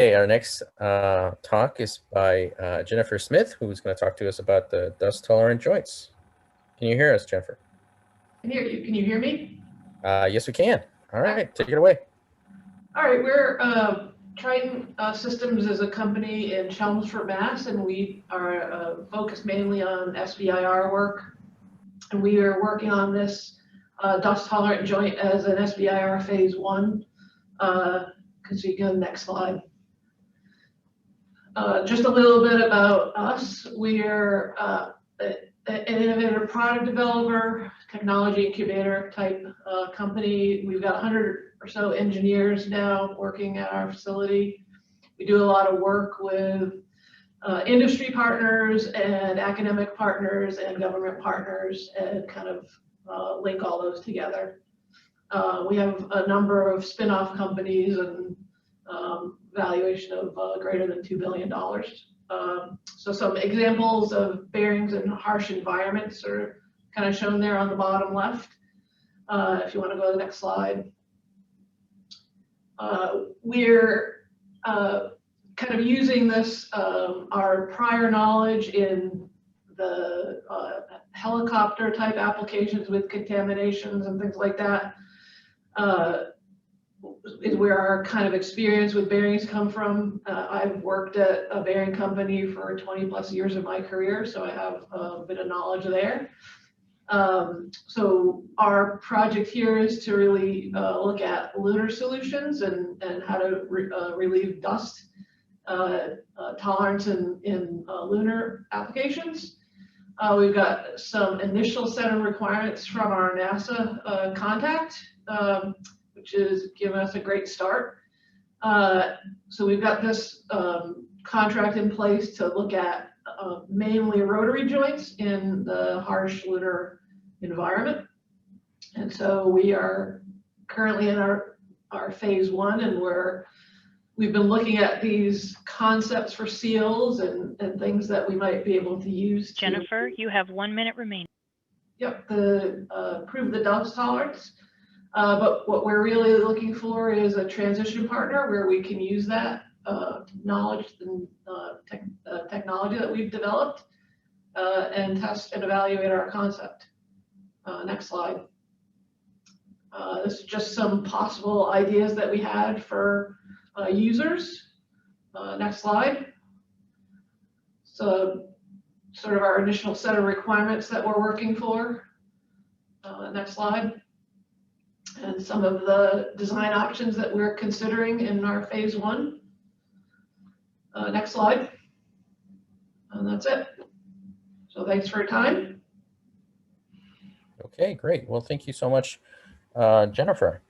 Okay, our next talk is by Jennifer Smith, who's going to talk to us about the dust-tolerant joints. Can you hear us, Jennifer? I can hear you. Can you hear me? Yes, we can. All right, take it away. All right, we're Triton Systems is a company in Chelmsford, Mass, and we are focused mainly on SBIR work. And we are working on this dust-tolerant joint as an SBIR phase 1. Because you go next slide. Just a little bit about us. We're an innovative product developer, technology incubator type company. We've got 100 or so engineers now working at our facility. We do a lot of work with industry partners and academic partners and government partners and kind of link all those together. We have a number of spin-off companies and valuation of greater than $2 billion. So some examples of bearings in harsh environments are kind of shown there on the bottom left. If you want to go to the next slide. We're kind of using this, our prior knowledge in the helicopter type applications with contaminations and things like that, is where our kind of experience with bearings come from. I've worked at a bearing company for 20 plus years of my career, so I have a bit of knowledge there. So our project here is to really look at lunar solutions and how to relieve dust tolerance in lunar applications. We've got some initial set of requirements from our NASA contact, which is giving us a great start. So we've got this contract in place to look at mainly rotary joints in the harsh lunar environment. And so we are currently in our phase 1, and we've been looking at these concepts for seals and things that we might be able to use. Jennifer, you have 1 minute remaining. Yep, prove the dust tolerance. But what we're really looking for is a transition partner where we can use that knowledge and technology that we've developed and test and evaluate our concept. Next slide. This is just some possible ideas that we had for users. Next slide. So sort of our initial set of requirements that we're working for. Next slide. And some of the design options that we're considering in our phase 1. Next slide. And that's it. So thanks for your time. Okay, great. Well, thank you so much, Jennifer.